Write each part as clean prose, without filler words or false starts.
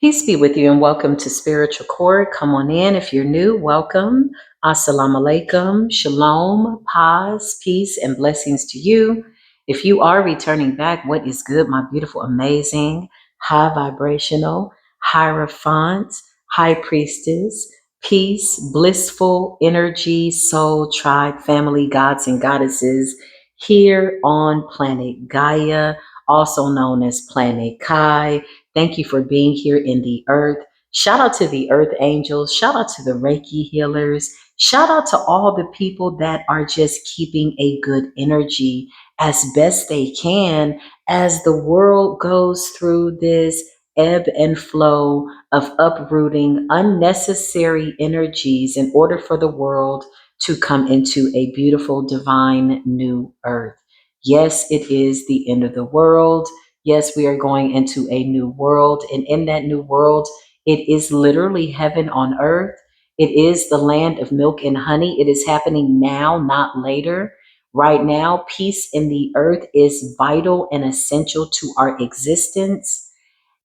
Peace be with you and welcome to Spiritual Court. Come on in. If you're new, welcome. Assalamu alaikum, shalom, paz, peace, and blessings to you. If you are returning back, what is good, my beautiful, amazing, high vibrational, Heirophant, high priestess, peace, blissful energy, soul, tribe, family, gods, and goddesses here on planet Gaia, also known as planet Kai. Thank you for being here in the earth. Shout out to the earth angels. Shout out to the Reiki healers. Shout out to all the people that are just keeping a good energy as best they can as the world goes through this ebb and flow of uprooting unnecessary energies in order for the world to come into a beautiful divine new earth. Yes, it is the end of the world. Yes, we are going into a new world. And in that new world, it is literally heaven on earth. It is the land of milk and honey. It is happening now, not later. Right now, peace in the earth is vital and essential to our existence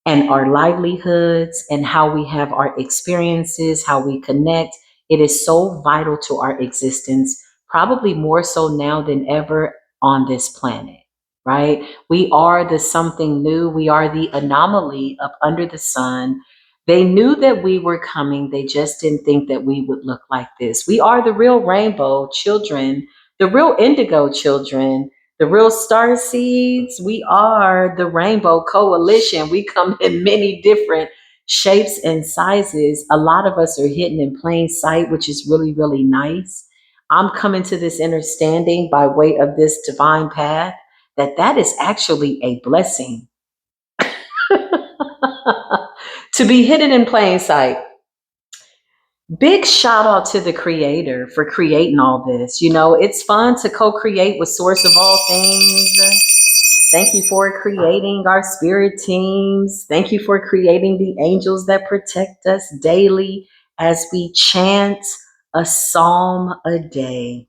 and our livelihoods and how we have our experiences, how we connect. It is so vital to our existence, probably more so now than ever on this planet, right? We are the something new. We are the anomaly up under the sun. They knew that we were coming. They just didn't think that we would look like this. We are the real rainbow children, the real indigo children, the real star seeds. We are the Rainbow Coalition. We come in many different shapes and sizes. A lot of us are hidden in plain sight, which is really, really nice. I'm coming to this understanding by way of this divine path that is actually a blessing. To be hidden in plain sight. Big shout out to the creator for creating all this. You know, it's fun to co-create with source of all things. Thank you for creating our spirit teams. Thank you for creating the angels that protect us daily as we chant a psalm a day.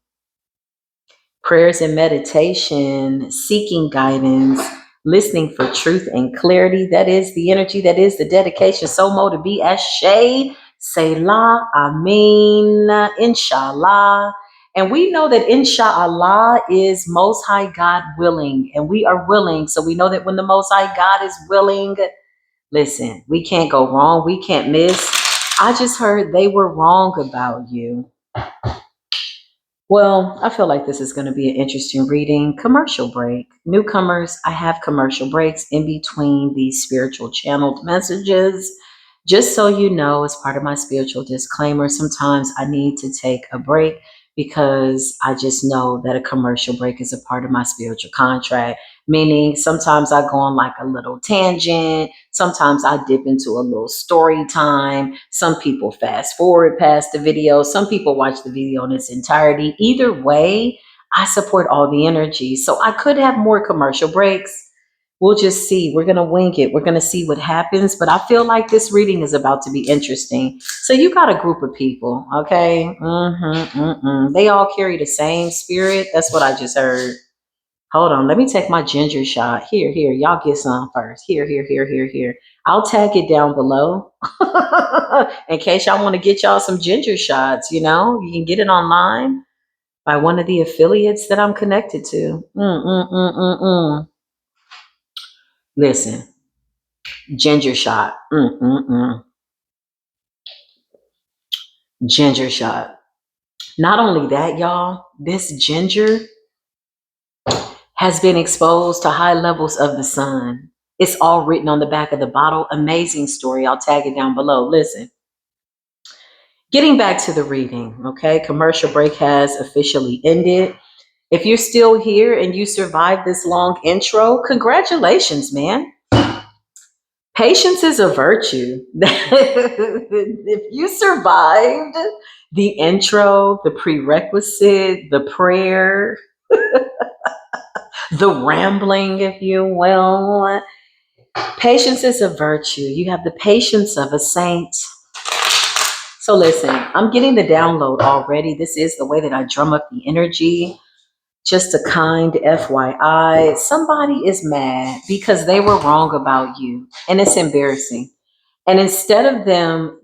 Prayers and meditation, seeking guidance, listening for truth and clarity. That is the energy, that is the dedication. So mo to be as Shay, Selah, Amin, Inshallah. And we know that Inshallah is Most High God willing, and we are willing. So we know that when the Most High God is willing, listen, we can't go wrong. We can't miss. I just heard they were wrong about you. Well, I feel like this is going to be an interesting reading. Commercial break. Newcomers, I have commercial breaks in between these spiritual channeled messages. Just so you know, as part of my spiritual disclaimer, sometimes I need to take a break because I just know that a commercial break is a part of my spiritual contract. Meaning, sometimes I go on like a little tangent. Sometimes I dip into a little story time. Some people fast forward past the video. Some people watch the video in its entirety. Either way, I support all the energy. So I could have more commercial breaks. We'll just see. We're going to wing it. We're going to see what happens. But I feel like this reading is about to be interesting. So you got a group of people, okay? They all carry the same spirit. That's what I just heard. Hold on, let me take my ginger shot. Here, y'all get some first. Here. I'll tag it down below in case y'all want to get y'all some ginger shots. You know, you can get it online by one of the affiliates that I'm connected to. Listen, ginger shot. Ginger shot. Not only that, y'all, this ginger has been exposed to high levels of the sun. It's all written on the back of the bottle. Amazing story. I'll tag it down below. Listen, getting back to the reading, okay? Commercial break has officially ended. If you're still here and you survived this long intro, congratulations, man. Patience is a virtue. If you survived the intro, the prerequisite, the prayer, the rambling, if you will, patience is a virtue. You have the patience of a saint. So listen, I'm getting the download already. This is the way that I drum up the energy. Just a kind FYI. Somebody is mad because they were wrong about you. And it's embarrassing. And instead of them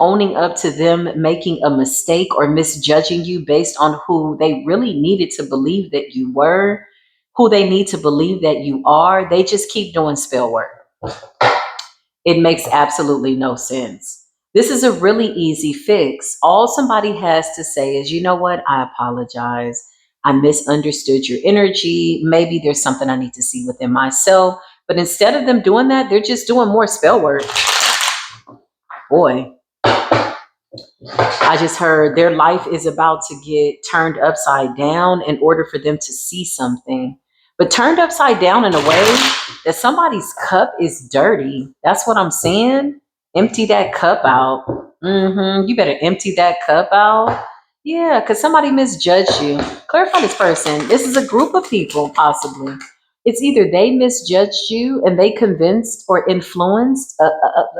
owning up to them making a mistake or misjudging you based on who they really needed to believe that you were, who they need to believe that you are, they just keep doing spell work. It makes absolutely no sense. This is a really easy fix. All somebody has to say is, you know what? I apologize. I misunderstood your energy. Maybe there's something I need to see within myself. But instead of them doing that, they're just doing more spell work. Boy, I just heard their life is about to get turned upside down in order for them to see something. But turned upside down in a way that somebody's cup is dirty. That's what I'm saying. Empty that cup out. You better empty that cup out. Yeah, because somebody misjudged you. Clarify this person. This is a group of people, possibly. It's either they misjudged you and they convinced or influenced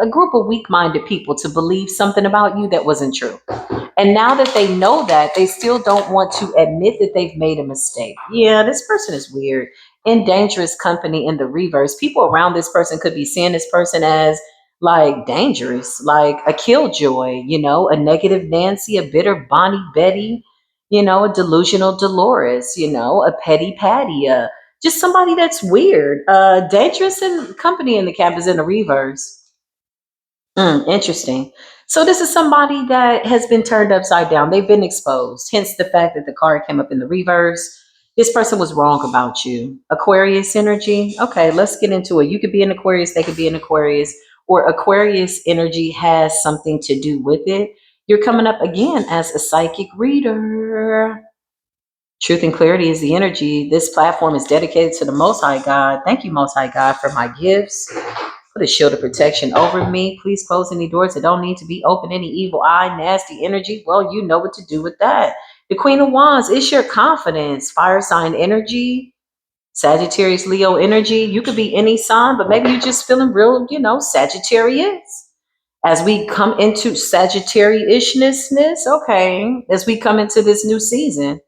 a group of weak minded people to believe something about you that wasn't true. And now that they know that, they still don't want to admit that they've made a mistake. Yeah, this person is weird. In dangerous company in the reverse, people around this person could be seeing this person as like dangerous, like a killjoy, a negative Nancy, a bitter Bonnie Betty, a delusional Dolores, a petty Patty, just somebody that's weird. Dangerous in company in the camp is in the reverse. Interesting. So this is somebody that has been turned upside down. They've been exposed. Hence the fact that the card came up in the reverse. This person was wrong about you. Aquarius energy. Okay, let's get into it. You could be an Aquarius, they could be an Aquarius, or Aquarius energy has something to do with it. You're coming up again as a psychic reader. Truth and clarity is the energy. This platform is dedicated to the Most High God. Thank you, Most High God, for my gifts. Put a shield of protection over me. Please close any doors that don't need to be open. Any evil eye, nasty energy. Well, you know what to do with that. The Queen of Wands is your confidence. Fire sign energy. Sagittarius, Leo energy. You could be any sign, but maybe you're just feeling real, Sagittarius. As we come into Sagittarius-ishness, okay, as we come into this new season,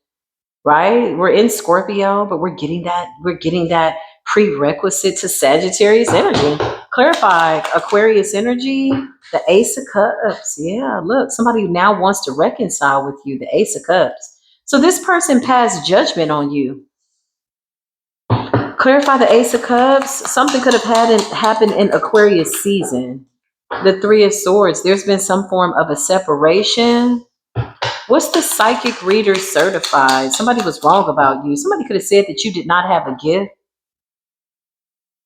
right? We're in Scorpio, but we're getting that prerequisite to Sagittarius energy. Clarify Aquarius energy, the Ace of Cups. Yeah, look, somebody now wants to reconcile with you, the Ace of Cups. So this person passed judgment on you. Clarify the Ace of Cups. Something could have happened in Aquarius season. The Three of Swords. There's been some form of a separation. What's the psychic reader certified? Somebody was wrong about you. Somebody could have said that you did not have a gift.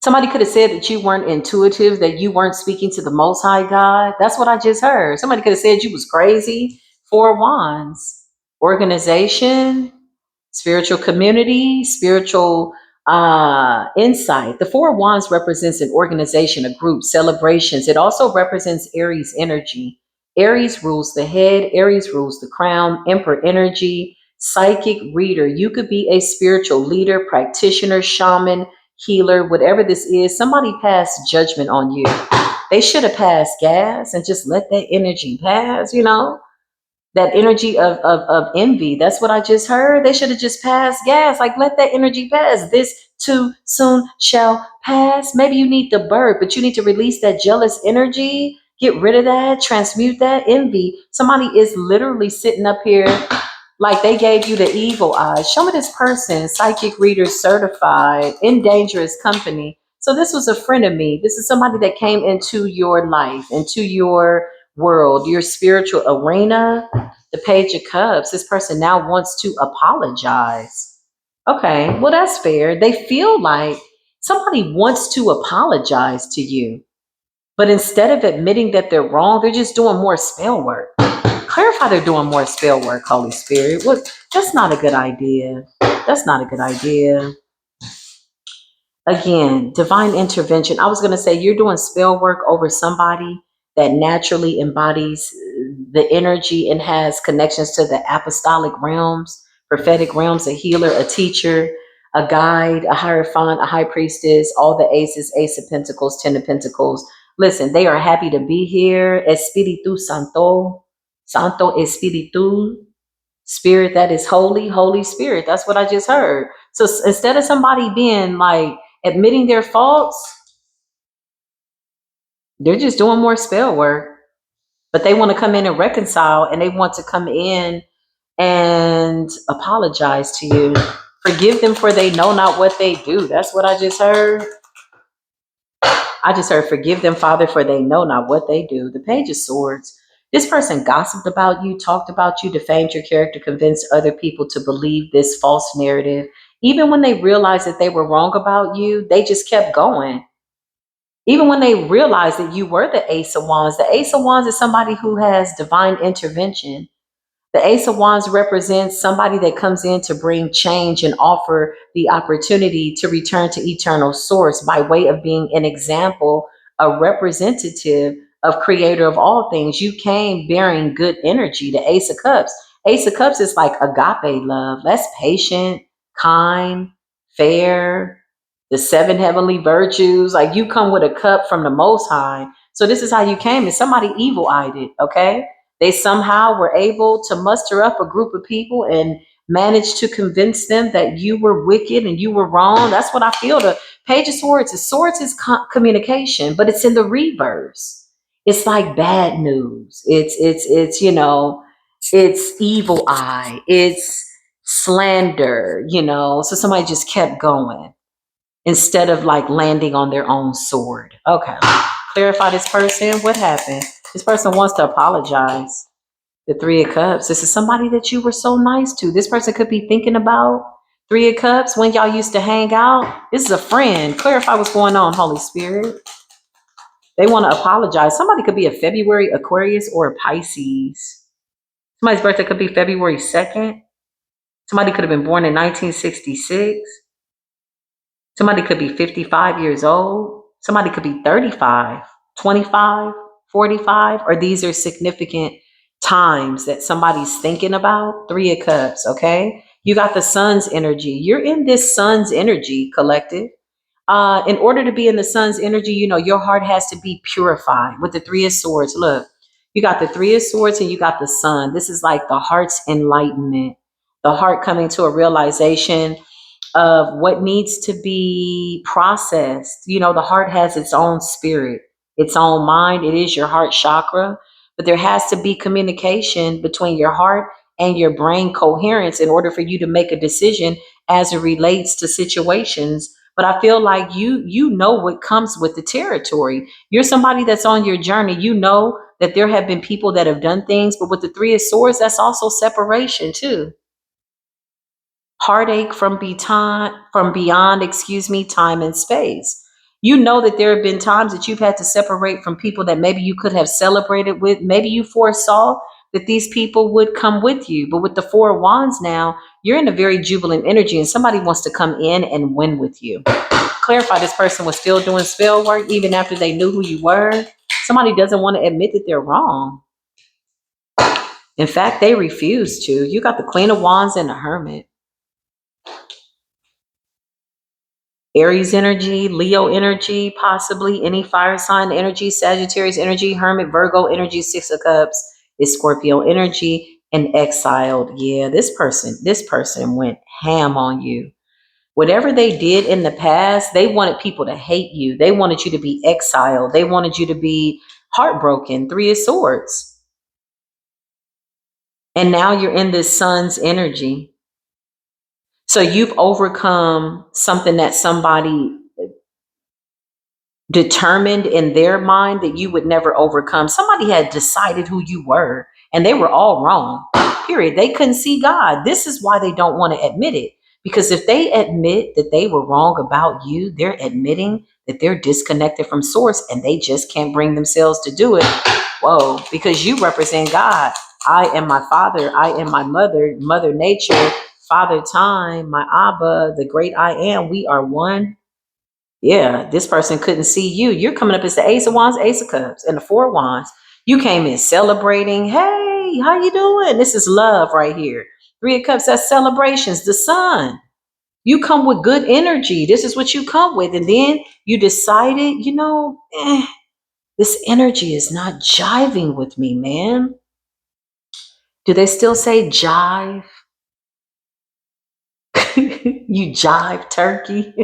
Somebody could have said that you weren't intuitive, that you weren't speaking to the Most High God. That's what I just heard. Somebody could have said you was crazy. Four of Wands. Organization, spiritual community, spiritual insight. The Four of Wands represents an organization, a group, celebrations. It also represents Aries energy. Aries rules the head, Aries rules the crown, Emperor energy, psychic reader. You could be a spiritual leader, practitioner, shaman, healer, whatever this is. Somebody passed judgment on you. They should have passed gas and just let that energy pass, that energy of envy. That's what I just heard. They should have just passed gas. Like, let that energy pass. This too soon shall pass. Maybe you need the bird, but you need to release that jealous energy. Get rid of that, transmute that envy. Somebody is literally sitting up here like they gave you the evil eye. Show me this person, psychic reader certified, in dangerous company. So this was a friend of me. This is somebody that came into your life, into your world, your spiritual arena. The Page of Cups. This person now wants to apologize. Okay, well, that's fair. They feel like somebody wants to apologize to you, but instead of admitting that they're wrong, they're just doing more spell work. Clarify they're doing more spell work, Holy Spirit. That's not a good idea. That's not a good idea. Again, divine intervention. I was going to say you're doing spell work over somebody that naturally embodies the energy and has connections to the apostolic realms, prophetic realms, a healer, a teacher, a guide, a hierophant, a high priestess, all the aces, Ace of Pentacles, Ten of Pentacles. Listen, they are happy to be here. Espiritu Santo, Santo Espiritu, Spirit that is holy, Holy Spirit. That's what I just heard. So instead of somebody being like, admitting their faults, They're just doing more spell work, but they want to come in and reconcile, and they want to come in and apologize to you. Forgive them for they know not what they do. That's what I just heard. I just heard, forgive them, Father, for they know not what they do. The Page of Swords. This person gossiped about you, talked about you, defamed your character, convinced other people to believe this false narrative. Even when they realized that they were wrong about you, they just kept going. Even when they realized that you were the Ace of Wands. The Ace of Wands is somebody who has divine intervention. The Ace of Wands represents somebody that comes in to bring change and offer the opportunity to return to eternal source by way of being an example, a representative of creator of all things. You came bearing good energy. The Ace of Cups. Ace of Cups is like agape love. That's patient, kind, fair, the seven heavenly virtues. Like you come with a cup from the Most High. So this is how you came. And somebody evil-eyed it, okay? They somehow were able to muster up a group of people and manage to convince them that you were wicked and you were wrong. That's what I feel. The Page of Swords is communication, but it's in the reverse. It's like bad news. It's it's evil eye. It's slander. So somebody just kept going instead of like landing on their own sword. Okay, clarify this person. What happened? This person wants to apologize. The Three of Cups. This is somebody that you were so nice to. This person could be thinking about Three of Cups when y'all used to hang out. This is a friend. Clarify what's going on, Holy Spirit. They want to apologize. Somebody could be a February Aquarius or a Pisces. Somebody's birthday could be February 2nd. Somebody could have been born in 1966. Somebody could be 55 years old. Somebody could be 35, 25, 45, or these are significant times that somebody's thinking about. Three of Cups, okay? You got the sun's energy. You're in this sun's energy, collective. In order to be in the sun's energy, your heart has to be purified with the Three of Swords. Look, you got the Three of Swords and you got the sun. This is like the heart's enlightenment, the heart coming to a realization of what needs to be processed. The heart has its own spirit, its own mind. It is your heart chakra, but there has to be communication between your heart and your brain coherence in order for you to make a decision as it relates to situations. But I feel like you know what comes with the territory. You're somebody that's on your journey. You know that there have been people that have done things, but with the Three of Swords, that's also separation too. Heartache from beyond, time and space. You know that there have been times that you've had to separate from people that maybe you could have celebrated with. Maybe you foresaw that these people would come with you. But with the Four of Wands now, you're in a very jubilant energy and somebody wants to come in and win with you. Clarify, this person was still doing spell work even after they knew who you were. Somebody doesn't want to admit that they're wrong. In fact, they refuse to. You got the Queen of Wands and the Hermit. Aries energy, Leo energy, possibly any fire sign energy, Sagittarius energy, Hermit, Virgo energy, Six of Cups is Scorpio energy, and exiled. Yeah, this person went ham on you. Whatever they did in the past, they wanted people to hate you. They wanted you to be exiled. They wanted you to be heartbroken. Three of Swords. And now you're in this sun's energy. So you've overcome something that somebody determined in their mind that you would never overcome. Somebody had decided who you were and they were all wrong. Period. They couldn't see God. This is why they don't want to admit it. Because if they admit that they were wrong about you, they're admitting that they're disconnected from source and they just can't bring themselves to do it. Whoa, because you represent God. I am my father. I am my mother, Mother Nature, Father Time, my Abba, the great I am. We are one. Yeah, this person couldn't see you. You're coming up as the Ace of Wands, Ace of Cups, and the Four of Wands. You came in celebrating. Hey, how you doing? This is love right here. Three of Cups, that's celebrations. The sun. You come with good energy. This is what you come with. And then you decided, this energy is not jiving with me, man. Do they still say jive? You jive turkey.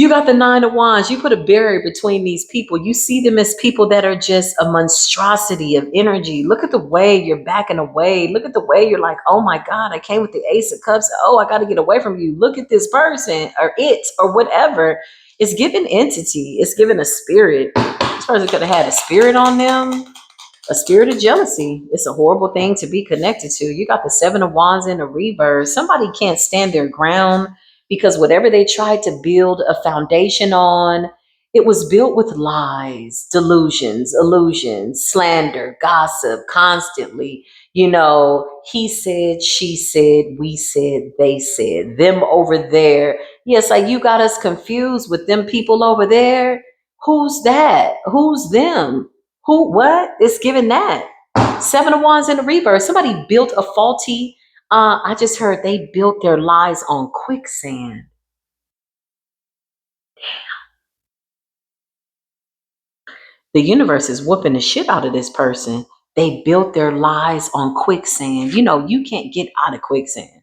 You got the Nine of Wands. You put a barrier between these people. You see them as people that are just a monstrosity of energy. Look at the way you're backing away. Look at the way you're like, oh my God, I came with the Ace of Cups. Oh, I got to get away from you. Look at this person or it or whatever. It's given entity. It's given a spirit. This person could have had a spirit on them. A spirit of jealousy. It's a horrible thing to be connected to. You got the Seven of Wands in the reverse. Somebody can't stand their ground because whatever they tried to build a foundation on, it was built with lies, delusions, illusions, slander, gossip, constantly. He said, she said, we said, they said, them over there. Yes, like you got us confused with them people over there. Who's that? Who's them? Who, what? It's given that. Seven of Wands in the reverse. Somebody built a faulty, I just heard they built their lies on quicksand. The universe is whooping the shit out of this person. They built their lies on quicksand. You can't get out of quicksand.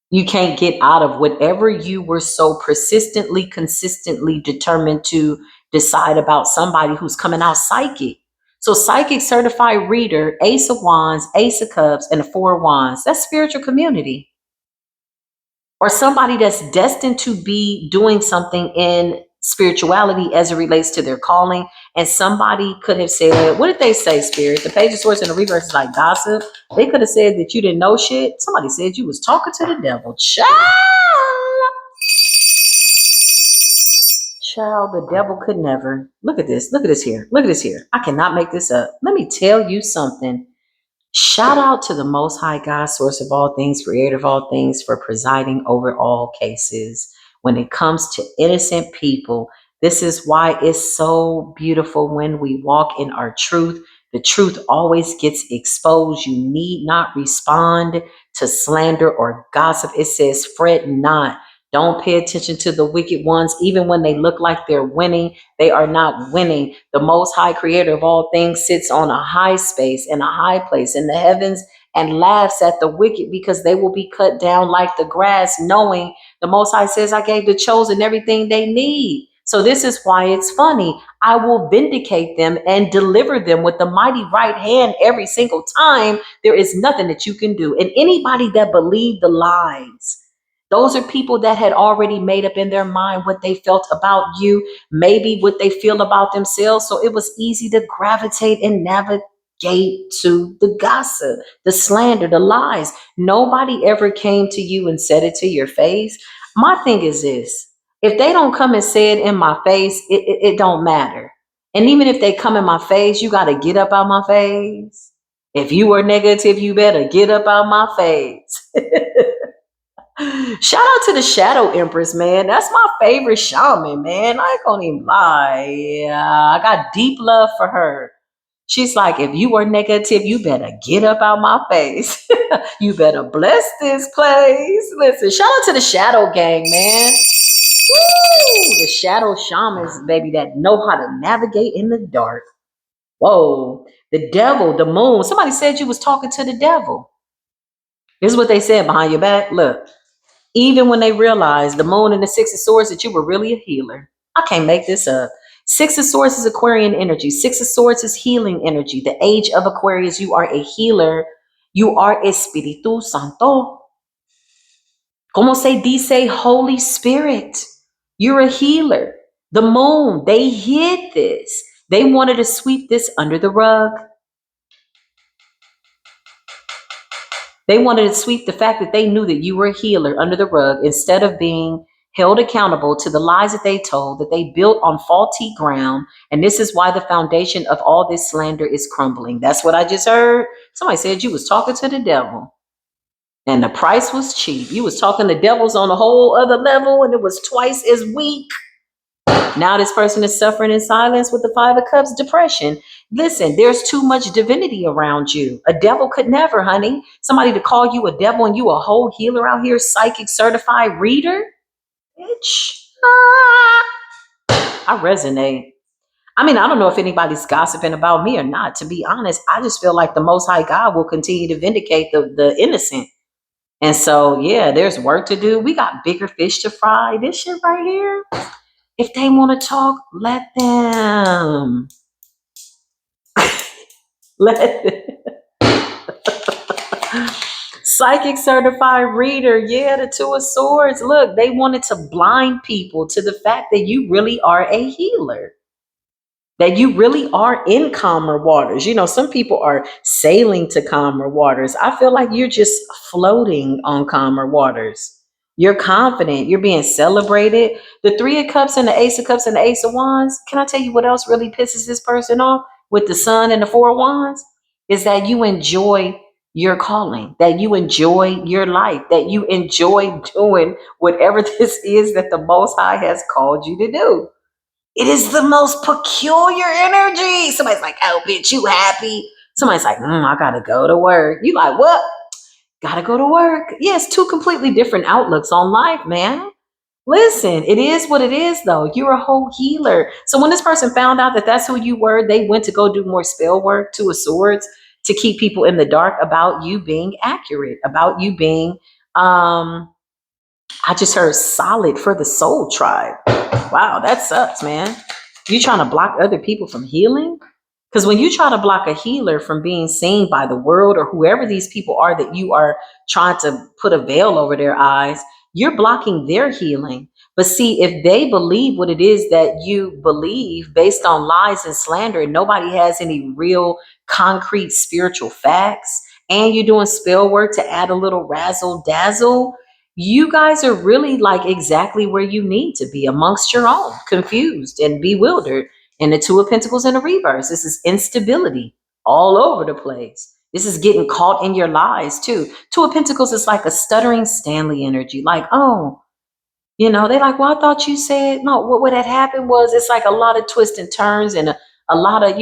You can't get out of whatever you were so persistently, consistently determined to decide about somebody who's coming out psychic. So, psychic certified reader, Ace of Wands, Ace of Cups, and the Four of Wands. That's spiritual community. Or somebody that's destined to be doing something in spirituality as it relates to their calling. And somebody could have said, what did they say, Spirit? The Page of Swords in the reverse is like gossip. They could have said that you didn't know shit. Somebody said you was talking to the devil. Child, the devil could never. Look at this. Look at this here. Look at this here. I cannot make this up. Let me tell you something. Shout out to the Most High God, source of all things, creator of all things, for presiding over all cases. When it comes to innocent people, this is why it's so beautiful when we walk in our truth. The truth always gets exposed. You need not respond to slander or gossip. It says, fret not. Don't pay attention to the wicked ones. Even when they look like they're winning, they are not winning. The Most High Creator of all things sits on a high space and a high place in the heavens and laughs at the wicked because they will be cut down like the grass, knowing the Most High says, I gave the chosen everything they need. So this is why it's funny. I will vindicate them and deliver them with the mighty right hand every single time. There is nothing that you can do. And anybody that believed the lies, those are people that had already made up in their mind what they felt about you, maybe what they feel about themselves. So it was easy to gravitate and navigate to the gossip, the slander, the lies. Nobody ever came to you and said it to your face. My thing is this. If they don't come and say it in my face, it don't matter. And even if they come in my face, you got to get up out my face. If you were negative, you better get up out my face. Shout out to the Shadow Empress, man. That's my favorite shaman, man. I ain't gonna even lie. Yeah, I got deep love for her. She's like, if you were negative, you better get up out my face. You better bless this place. Listen, shout out to the Shadow Gang, man. Woo! The Shadow Shamans, baby, that know how to navigate in the dark. Whoa. The devil, the moon. Somebody said you was talking to the devil. This is what they said behind your back. Look. Even when they realized the moon and the Six of Swords that you were really a healer. I can't make this up. Six of Swords is Aquarian energy. Six of Swords is healing energy. The age of Aquarius, you are a healer. You are Espíritu Santo. Como se dice Holy Spirit? You're a healer. The moon, they hid this. They wanted to sweep this under the rug. They wanted to sweep the fact that they knew that you were a healer under the rug instead of being held accountable to the lies that they told, that they built on faulty ground. And this is why the foundation of all this slander is crumbling. That's what I just heard. Somebody said you was talking to the devil and the price was cheap. You was talking to devils on a whole other level and it was twice as weak. Now this person is suffering in silence with the Five of Cups, depression. Listen, there's too much divinity around you. A devil could never, honey. Somebody to call you a devil and you a whole healer out here, psychic certified reader. Bitch. I resonate. I mean, I don't know if anybody's gossiping about me or not. To be honest, I just feel like the Most High God will continue to vindicate the innocent. And so, yeah, there's work to do. We got bigger fish to fry. This shit right here, if they want to talk, let them. Let them. Psychic certified reader. Yeah, the Two of Swords. Look, they wanted to blind people to the fact that you really are a healer, that you really are in calmer waters. You know, some people are sailing to calmer waters. I feel like you're just floating on calmer waters. You're confident. You're being celebrated. The Three of Cups and the Ace of Cups and the Ace of Wands. Can I tell you what else really pisses this person off with the Sun and the Four of Wands? Is that you enjoy your calling, that you enjoy your life, that you enjoy doing whatever this is that the Most High has called you to do. It is the most peculiar energy. Somebody's like, oh, bitch, you happy? Somebody's like, I gotta go to work. You like, what? Gotta go to work. Yes, two completely different outlooks on life, man. Listen, it is what it is, though. You're a whole healer. So when this person found out that that's who you were, they went to go do more spell work, Two of Swords, to keep people in the dark about you being accurate, about you being, I just heard solid for the soul tribe. Wow, that sucks, man. You trying to block other people from healing? Because when you try to block a healer from being seen by the world or whoever these people are that you are trying to put a veil over their eyes, you're blocking their healing. But see, if they believe what it is that you believe based on lies and slander, and nobody has any real concrete spiritual facts, and you're doing spell work to add a little razzle dazzle, you guys are really like exactly where you need to be amongst your own, confused and bewildered. And the Two of Pentacles in the reverse. This is instability all over the place. This is getting caught in your lies too. Two of Pentacles is like a stuttering Stanley energy. Like, oh, they like, well, I thought you said no. What had happened was it's like a lot of twists and turns and a lot of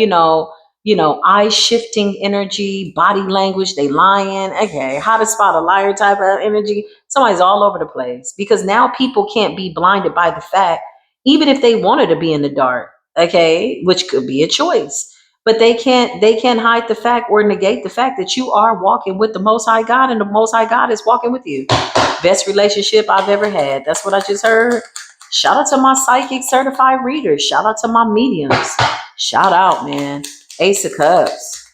eye shifting energy, body language. They lying. Okay, how to spot a liar type of energy. Somebody's all over the place because now people can't be blinded by the fact, even if they wanted to be in the dark. Okay, which could be a choice. But they can't hide the fact or negate the fact that you are walking with the Most High God and the Most High God is walking with you. Best relationship I've ever had. That's what I just heard. Shout out to my psychic certified readers. Shout out to my mediums. Shout out, man. Ace of Cups.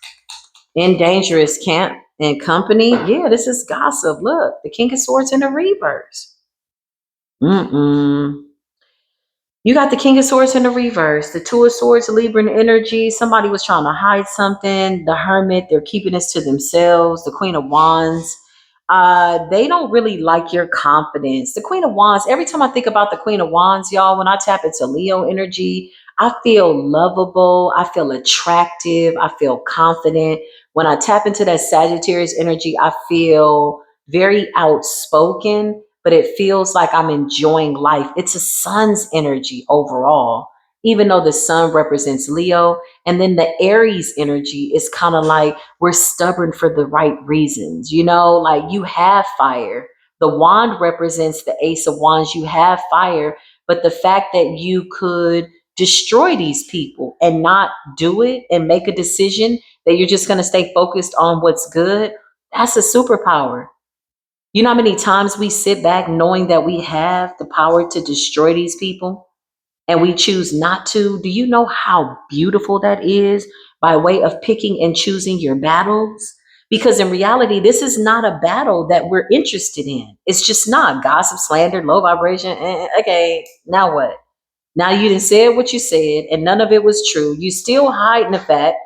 In dangerous camp and company. Yeah, this is gossip. Look, the King of Swords in the reverse. You got the King of Swords in the reverse, the Two of Swords, Libran energy. Somebody was trying to hide something. The Hermit, they're keeping this to themselves. The Queen of Wands, they don't really like your confidence. The Queen of Wands, every time I think about the Queen of Wands, y'all, when I tap into Leo energy, I feel lovable. I feel attractive. I feel confident. When I tap into that Sagittarius energy, I feel very outspoken, but it feels like I'm enjoying life. It's a sun's energy overall, even though the sun represents Leo. And then the Aries energy is kind of like we're stubborn for the right reasons, like you have fire. The wand represents the Ace of Wands. You have fire, but the fact that you could destroy these people and not do it and make a decision that you're just going to stay focused on what's good, that's a superpower. You know how many times we sit back knowing that we have the power to destroy these people and we choose not to? Do you know how beautiful that is by way of picking and choosing your battles? Because in reality, this is not a battle that we're interested in. It's just not gossip, slander, low vibration. Okay, now what? Now you didn't say what you said and none of it was true. You still hiding the fact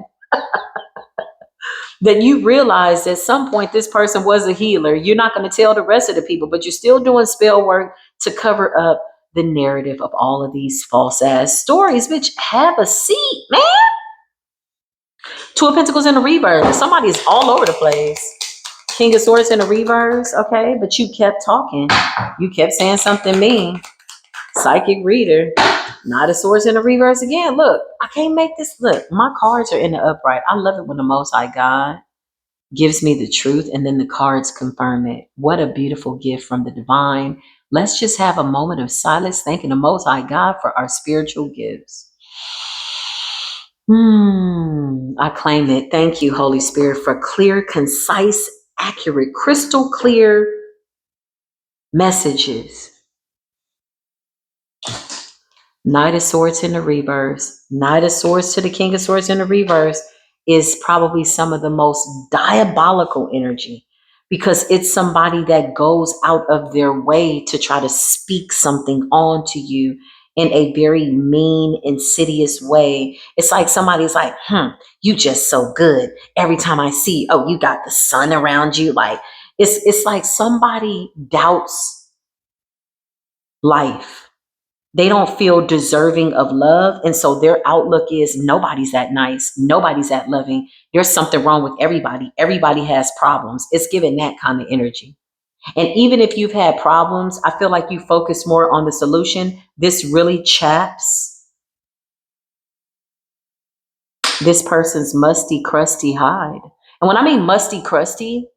that you realized at some point this person was a healer. You're not going to tell the rest of the people, but you're still doing spell work to cover up the narrative of all of these false ass stories. Bitch, have a seat, man. Two of Pentacles in the reverse. Somebody's all over the place. King of Swords in the reverse. Okay, but you kept talking. You kept saying something mean. Psychic reader. Knight of Swords in the reverse again. Look, I can't make this. Look, my cards are in the upright. I love it when the Most High God gives me the truth and then the cards confirm it. What a beautiful gift from the divine. Let's just have a moment of silence, thanking the Most High God for our spiritual gifts. I claim it. Thank you, Holy Spirit, for clear, concise, accurate, crystal clear messages. Knight of Swords in the reverse. Knight of Swords to the King of Swords in the reverse is probably some of the most diabolical energy, because it's somebody that goes out of their way to try to speak something onto you in a very mean, insidious way. It's like somebody's like, you just so good. Every time I see, oh, you got the sun around you. Like, it's like somebody doubts life. They don't feel deserving of love. And so their outlook is nobody's that nice. Nobody's that loving. There's something wrong with everybody. Everybody has problems. It's giving that kind of energy. And even if you've had problems, I feel like you focus more on the solution. This really chaps this person's musty, crusty hide. And when I mean musty, crusty,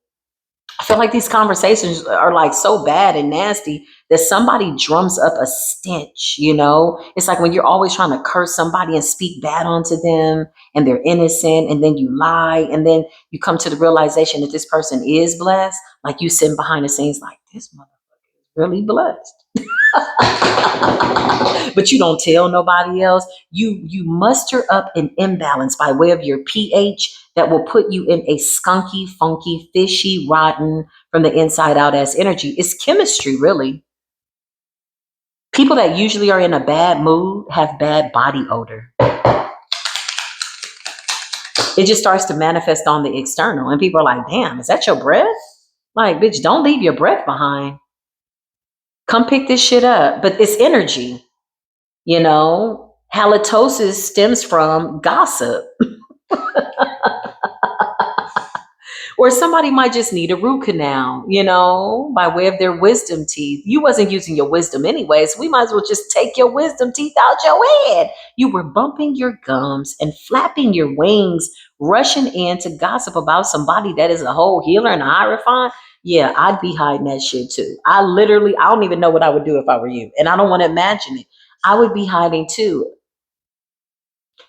I feel like these conversations are like so bad and nasty that somebody drums up a stench, you know? It's like when you're always trying to curse somebody and speak bad onto them and they're innocent, and then you lie, and then you come to the realization that this person is blessed. Like you sitting behind the scenes like, this motherfucker is really blessed. But you don't tell nobody else. You muster up an imbalance by way of your pH that will put you in a skunky, funky, fishy, rotten, from the inside out as energy. It's chemistry, really. People that usually are in a bad mood have bad body odor. It just starts to manifest on the external, and people are like, damn, is that your breath? Like, bitch, don't leave your breath behind. Come pick this shit up. But it's energy. You know, halitosis stems from gossip. Or somebody might just need a root canal, you know, by way of their wisdom teeth. You wasn't using your wisdom anyways. We might as well just take your wisdom teeth out your head. You were bumping your gums and flapping your wings, rushing in to gossip about somebody that is a whole healer and a Heirophant. Yeah, I'd be hiding that shit too. I don't even know what I would do if I were you. And I don't want to imagine it. I would be hiding too.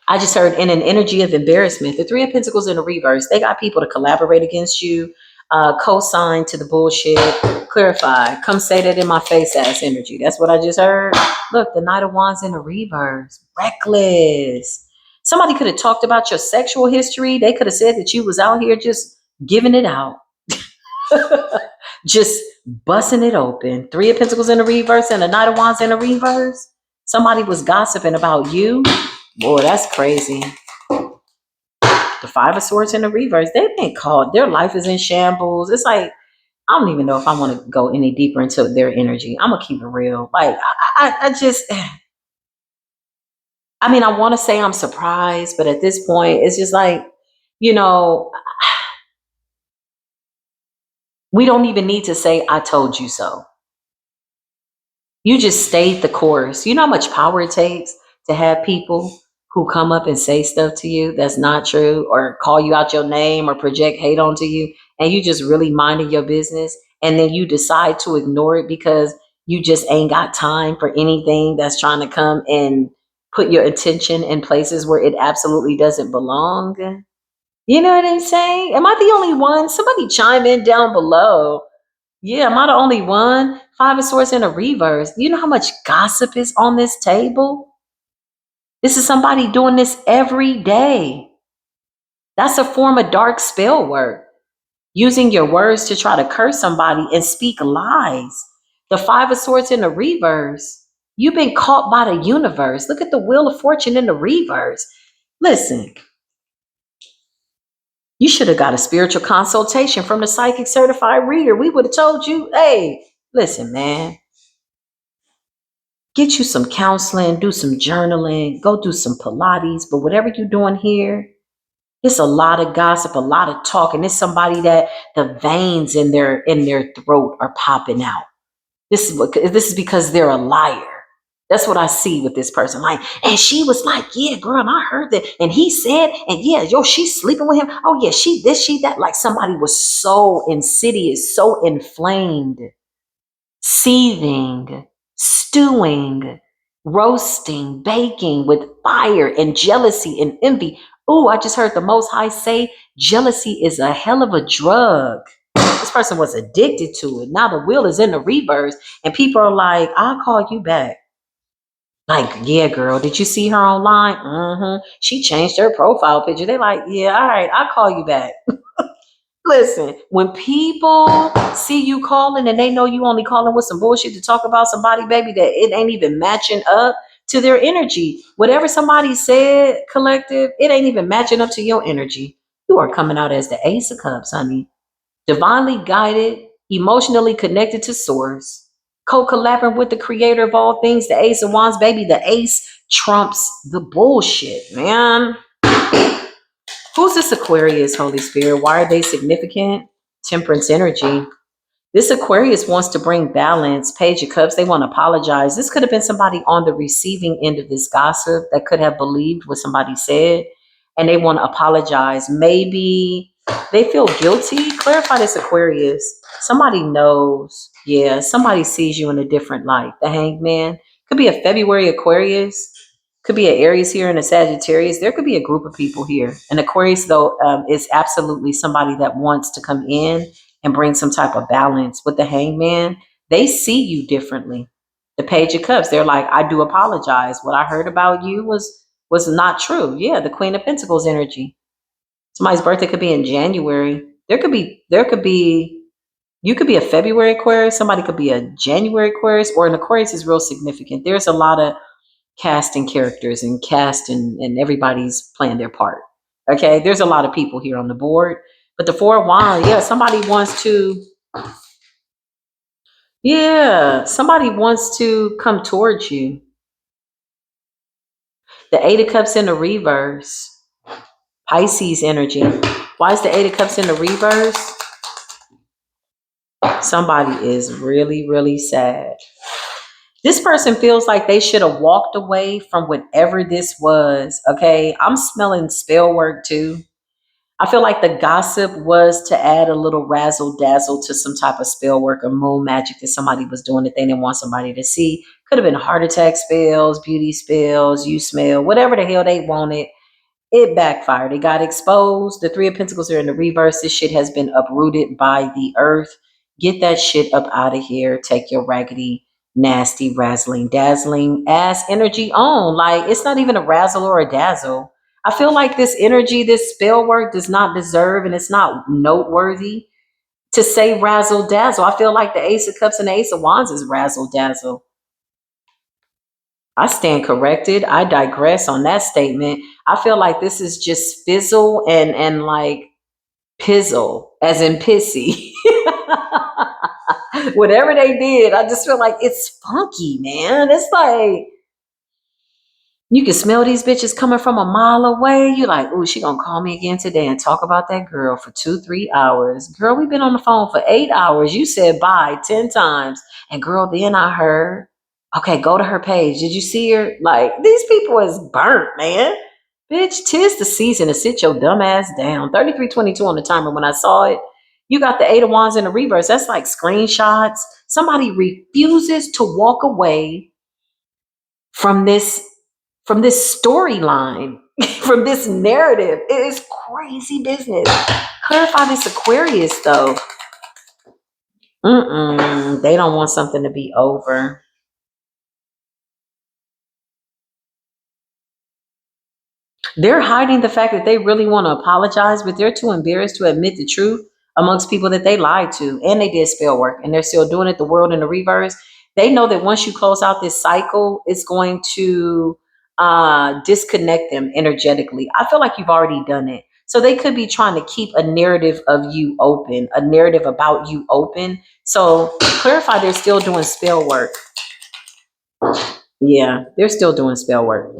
I just heard in an energy of embarrassment, the Three of Pentacles in the reverse, they got people to collaborate against you, co-sign to the bullshit, clarify, come say that in my face ass energy. That's what I just heard. Look, the Knight of Wands in the reverse, reckless. Somebody could have talked about your sexual history. They could have said that you was out here just giving it out. Just busting it open. Three of Pentacles in the reverse and the Knight of Wands in the reverse. Somebody was gossiping about you. Boy, that's crazy. The Five of Swords in the reverse. They've been called. Their life is in shambles. It's like, I don't even know if I want to go any deeper into their energy. I'm going to keep it real. Like, I just, I mean, I want to say I'm surprised, but at this point, it's just like, you know, we don't even need to say, I told you so. You just stayed the course. You know how much power it takes to have people who come up and say stuff to you that's not true, or call you out your name or project hate onto you, and you just really minding your business, and then you decide to ignore it because you just ain't got time for anything that's trying to come and put your attention in places where it absolutely doesn't belong. You know what I'm saying? Am I the only one? Somebody chime in down below. Yeah, am I the only one? Five of Swords in a reverse. You know how much gossip is on this table? This is somebody doing this every day. That's a form of dark spell work. Using your words to try to curse somebody and speak lies. The Five of Swords in the reverse. You've been caught by the universe. Look at the Wheel of Fortune in the reverse. Listen, you should have got a spiritual consultation from the psychic certified reader. We would have told you, hey, listen, man, get you some counseling, do some journaling, go do some Pilates. But whatever you're doing here, it's a lot of gossip, a lot of talking. It's somebody that the veins in their throat are popping out. This is because they're a liar. That's what I see with this person. Like, and she was like, yeah, girl, and I heard that. And he said, and yeah, yo, she's sleeping with him. Oh yeah, she this, she that. Like somebody was so insidious, so inflamed, seething, stewing, roasting, baking with fire and jealousy and envy. Oh, I just heard the Most High say jealousy is a hell of a drug. This person was addicted to it. Now the wheel is in the reverse, and people are like, I'll call you back. Like, yeah, girl, did you see her online? She changed her profile picture. They're like, yeah, all right, I'll call you back. Listen, when people see you calling and they know you only calling with some bullshit to talk about somebody, baby, that it ain't even matching up to their energy. Whatever somebody said, collective, it ain't even matching up to your energy. You are coming out as the Ace of Cups, honey. Divinely guided, emotionally connected to source, co-collaborating with the creator of all things, the Ace of Wands, baby. The ace trumps the bullshit, man. Who's this Aquarius, Holy Spirit? Why are they significant? Temperance energy. This Aquarius wants to bring balance. Page of Cups, they want to apologize. This could have been somebody on the receiving end of this gossip that could have believed what somebody said, and they want to apologize. Maybe they feel guilty. Clarify this, Aquarius. Somebody knows. Yeah, somebody sees you in a different light. The Hangman. Could be a February Aquarius. Could be an Aries here and a Sagittarius. There could be a group of people here. An Aquarius, though, is absolutely somebody that wants to come in and bring some type of balance. With the Hangman, they see you differently. The Page of Cups, they're like, I do apologize. What I heard about you was not true. Yeah, the Queen of Pentacles energy. Somebody's birthday could be in January. You could be a February Aquarius. Somebody could be a January Aquarius, or an Aquarius is real significant. There's a lot of casting characters and and everybody's playing their part. Okay, there's a lot of people here on the board. But the Four of Wands, somebody wants to come towards you. The Eight of Cups in the reverse. Pisces energy. Why is the Eight of Cups in the reverse? Somebody is really, really sad. This person feels like they should have walked away from whatever this was. Okay, I'm smelling spell work too. I feel like the gossip was to add a little razzle dazzle to some type of spell work or moon magic that somebody was doing that they didn't want somebody to see. Could have been heart attack spells, beauty spells, you smell, whatever the hell they wanted. It backfired. It got exposed. The Three of Pentacles are in the reverse. This shit has been uprooted by the earth. Get that shit up out of here. Take your raggedy, nasty, razzling, dazzling ass energy on. Like, it's not even a razzle or a dazzle. I feel like this energy, this spell work does not deserve, and it's not noteworthy to say razzle dazzle. I feel like the Ace of Cups and the Ace of Wands is razzle dazzle. I stand corrected. I digress on that statement. I feel like this is just fizzle and like pizzle, as in pissy. Whatever they did, I just feel like it's funky, man. It's like you can smell these bitches coming from a mile away. You're like, ooh, she gonna call me again today and talk about that girl for 2-3 hours. Girl, we've been on the phone for 8 hours. You said bye 10 times. And girl, then I heard, okay, go to her page. Did you see her? Like, these people is burnt, man. Bitch, 'tis the season to sit your dumb ass down. 33:22 on the timer when I saw it. You got the Eight of Wands in the reverse. That's like screenshots. Somebody refuses to walk away from this storyline, from this narrative. It is crazy business. Clarify this Aquarius, though. They don't want something to be over. They're hiding the fact that they really want to apologize, but they're too embarrassed to admit the truth amongst people that they lied to. And they did spell work, and they're still doing it. The world in the reverse. They know that once you close out this cycle, it's going to disconnect them energetically. I feel like you've already done it. So they could be trying to keep a narrative of you open, a narrative about you open. So clarify, they're still doing spell work. Yeah, they're still doing spell work.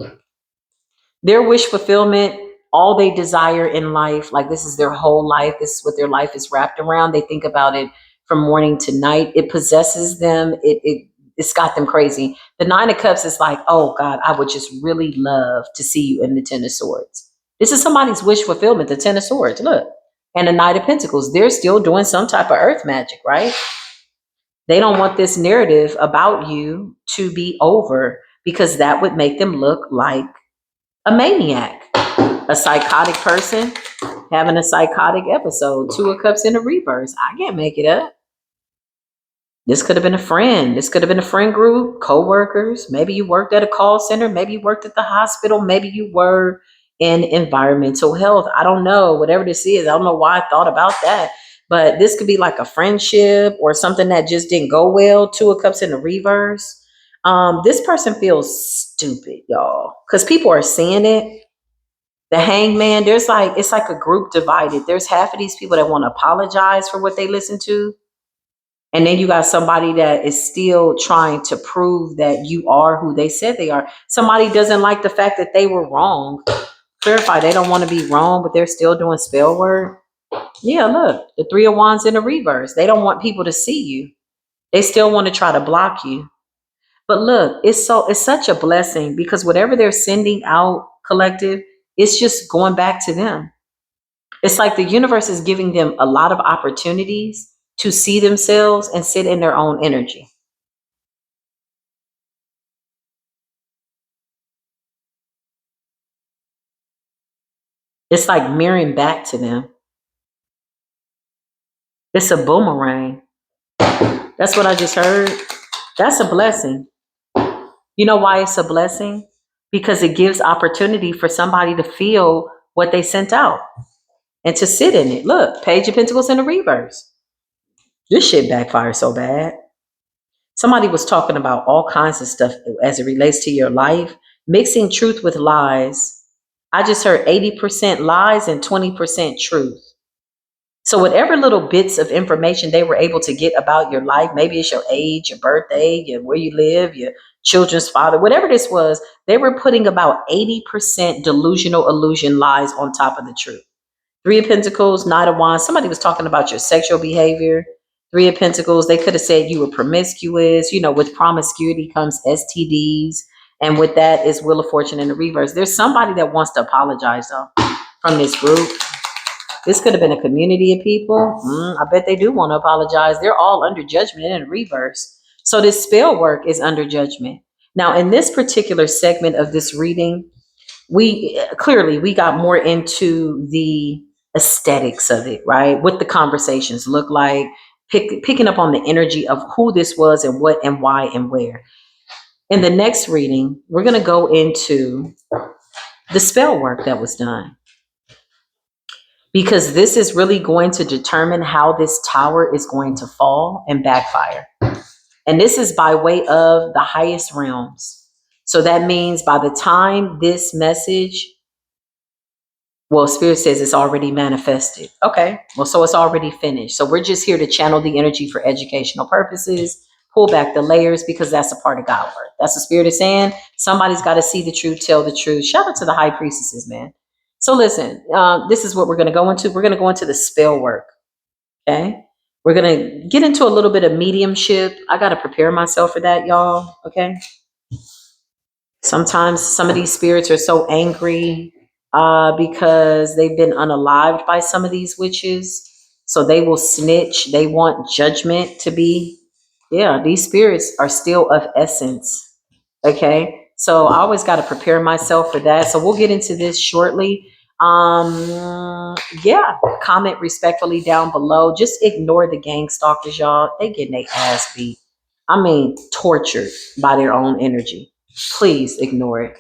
Their wish fulfillment, all they desire in life, like this is their whole life. This is what their life is wrapped around. They think about it from morning to night. It possesses them. It's got them crazy. The Nine of Cups is like, oh God, I would just really love to see you in the Ten of Swords. This is somebody's wish fulfillment, the Ten of Swords, look. And the Knight of Pentacles, they're still doing some type of earth magic, right? They don't want this narrative about you to be over because that would make them look like a maniac, a psychotic person. having a psychotic episode. Two of Cups in the reverse. I can't make it up. This could have been a friend. This could have been a friend group, co-workers. Maybe you worked at a call center. Maybe you worked at the hospital. Maybe you were in environmental health. I don't know. Whatever this is, I don't know why I thought about that. But this could be like a friendship or something that just didn't go well. Two of Cups in the reverse. This person feels stupid, y'all, because people are seeing it. The hangman, it's like a group divided. There's half of these people that want to apologize for what they listen to. And then you got somebody that is still trying to prove that you are who they said they are. Somebody doesn't like the fact that they were wrong. Clarify, they don't want to be wrong, but they're still doing spell work. Yeah, look, the Three of Wands in the reverse. They don't want people to see you. They still want to try to block you. But look, it's such a blessing because whatever they're sending out, collective, it's just going back to them. It's like the universe is giving them a lot of opportunities to see themselves and sit in their own energy. It's like mirroring back to them. It's a boomerang. That's what I just heard. That's a blessing. You know why it's a blessing? Because it gives opportunity for somebody to feel what they sent out and to sit in it. Look, Page of Pentacles in the reverse. This shit backfires so bad. Somebody was talking about all kinds of stuff as it relates to your life, mixing truth with lies. I just heard 80% lies and 20% truth. So whatever little bits of information they were able to get about your life, maybe it's your age, your birthday, where you live, your children's father, whatever this was, they were putting about 80% delusional illusion lies on top of the truth. Three of Pentacles, Knight of Wands. Somebody was talking about your sexual behavior. Three of Pentacles, they could have said you were promiscuous. You know, with promiscuity comes STDs. And with that is Wheel of Fortune in the reverse. There's somebody that wants to apologize, though, from this group. This could have been a community of people. I bet they do want to apologize. They're all under judgment in reverse. So this spell work is under judgment. Now, in this particular segment of this reading, we got more into the aesthetics of it, right? What the conversations look like, picking up on the energy of who this was and what and why and where. In the next reading, we're going to go into the spell work that was done, because this is really going to determine how this tower is going to fall and backfire. And this is by way of the highest realms. So that means by the time this message, well, Spirit says it's already manifested. Okay, well, so it's already finished. So we're just here to channel the energy for educational purposes, pull back the layers, because that's a part of God work. That's what Spirit is saying. Somebody's got to see the truth, tell the truth. Shout out to the high priestesses, man. So listen, this is what we're going to go into. We're going to go into the spell work. Okay, we're going to get into a little bit of mediumship. I got to prepare myself for that, y'all. Okay. Sometimes some of these spirits are so angry because they've been unalived by some of these witches. So they will snitch. They want judgment to be. Yeah, these spirits are still of essence. Okay. So I always got to prepare myself for that. So we'll get into this shortly. Yeah, comment respectfully down below. Just ignore the gang stalkers, y'all. They getting their ass beat. I mean, tortured by their own energy. Please ignore it.